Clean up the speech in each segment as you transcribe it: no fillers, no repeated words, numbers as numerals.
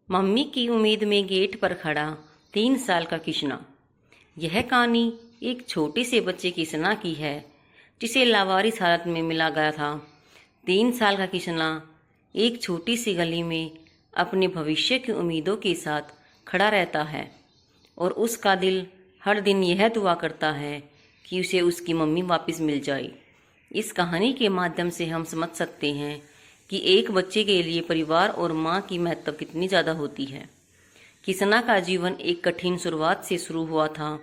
Mummy की उम्मीद में गेट पर खड़ा 3 साल का किशना। यह कहानी एक छोटे से बच्चे किशना की है जिसे लावारिस हालत में मिला गया था। 3 साल का किशना एक छोटी सी गली में अपने भविष्य की उम्मीदों के साथ खड़ा रहता है और उसका दिल हर दिन यह दुआ करता है कि उसे उसकी मम्मी वापस मिल जाए। इस कहानी के माध्यम से हम समझ सकते हैं कि एक बच्चे के लिए परिवार और माँ की महत्व कितनी ज़्यादा होती है। किसना का जीवन एक कठिन शुरुआत से शुरू हुआ था।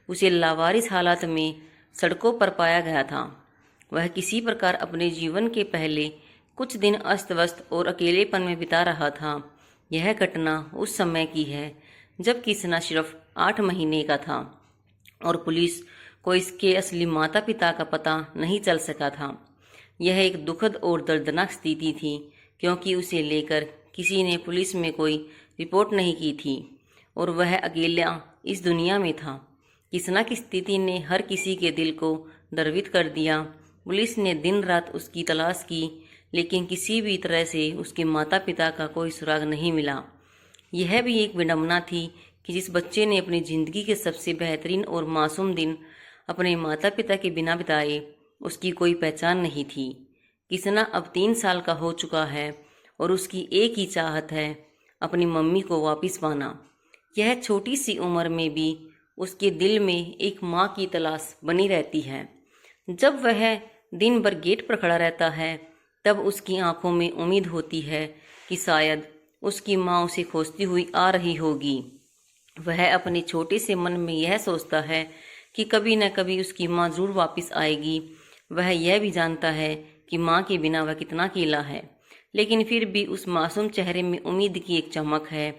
उसे लावारिस हालात में सड़कों पर पाया गया था। वह किसी प्रकार अपने जीवन के पहले कुछ दिन अस्त व्यस्त और अकेलेपन में बिता रहा था। यह घटना उस समय की है जब किसना सिर्फ 8 महीने का था और पुलिस को इसके असली माता पिता का पता नहीं चल सका था। यह एक दुखद और दर्दनाक स्थिति थी क्योंकि उसे लेकर किसी ने पुलिस में कोई रिपोर्ट नहीं की थी और वह अकेला इस दुनिया में था। किसना की स्थिति ने हर किसी के दिल को द्रवित कर दिया। पुलिस ने दिन रात उसकी तलाश की लेकिन किसी भी तरह से उसके माता पिता का कोई सुराग नहीं मिला। यह भी एक विडंबना थी कि जिस बच्चे ने अपनी ज़िंदगी के सबसे बेहतरीन और मासूम दिन अपने माता पिता के बिना बिताए, उसकी कोई पहचान नहीं थी। किसना अब 3 साल का हो चुका है और उसकी एक ही चाहत है, अपनी मम्मी को वापस पाना। यह छोटी सी उम्र में भी उसके दिल में एक माँ की तलाश बनी रहती है। जब वह दिन भर गेट पर खड़ा रहता है तब उसकी आंखों में उम्मीद होती है कि शायद उसकी माँ उसे खोजती हुई आ रही होगी। वह अपने छोटे से मन में यह सोचता है कि कभी न कभी उसकी माँ जरूर वापस आएगी। वह यह भी जानता है कि माँ के बिना वह कितना अकेला है, लेकिन फिर भी उस मासूम चेहरे में उम्मीद की एक चमक है।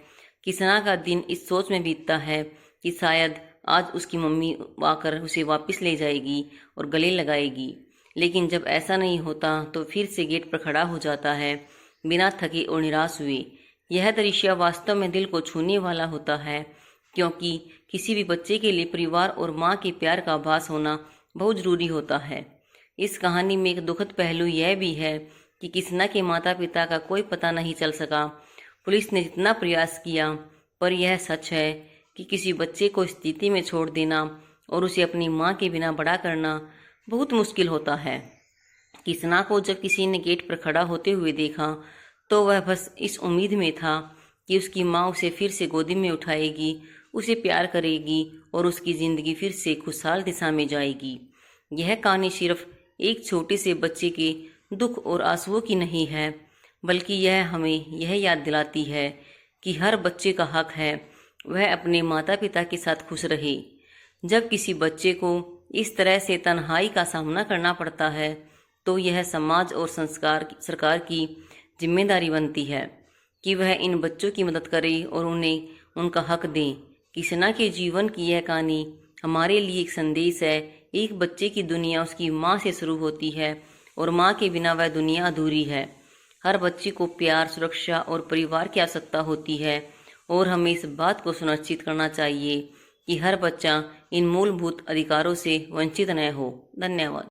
किसना का दिन इस सोच में बीतता है कि शायद आज उसकी मम्मी आकर उसे वापस ले जाएगी और गले लगाएगी। लेकिन जब ऐसा नहीं होता तो फिर से गेट पर खड़ा हो जाता है, बिना थके और निराश हुए। यह दृश्य वास्तव में दिल को छूने वाला होता है क्योंकि किसी भी बच्चे के लिए परिवार और माँ के प्यार का आभास होना बहुत ज़रूरी होता है। इस कहानी में एक दुखद पहलू यह भी है कि किसना के माता पिता का कोई पता नहीं चल सका। पुलिस ने जितना प्रयास किया, पर यह सच है कि किसी बच्चे को स्थिति में छोड़ देना और उसे अपनी माँ के बिना बड़ा करना बहुत मुश्किल होता है। किसना को जब किसी ने गेट पर खड़ा होते हुए देखा तो वह बस इस उम्मीद में था कि उसकी माँ उसे फिर से गोदी में उठाएगी, उसे प्यार करेगी और उसकी ज़िंदगी फिर से खुशहाल दिशा में जाएगी। यह कहानी सिर्फ एक छोटे से बच्चे के दुख और आंसुओं की नहीं है, बल्कि यह हमें यह याद दिलाती है कि हर बच्चे का हक है वह अपने माता पिता के साथ खुश रहे। जब किसी बच्चे को इस तरह से तन्हाई का सामना करना पड़ता है तो यह समाज और सरकार की जिम्मेदारी बनती है कि वह इन बच्चों की मदद करे और उन्हें उनका हक दें। किसना के जीवन की यह कहानी हमारे लिए एक संदेश है। एक बच्चे की दुनिया उसकी माँ से शुरू होती है और माँ के बिना वह दुनिया अधूरी है। हर बच्चे को प्यार, सुरक्षा और परिवार की आवश्यकता होती है और हमें इस बात को सुनिश्चित करना चाहिए कि हर बच्चा इन मूलभूत अधिकारों से वंचित न हो। धन्यवाद।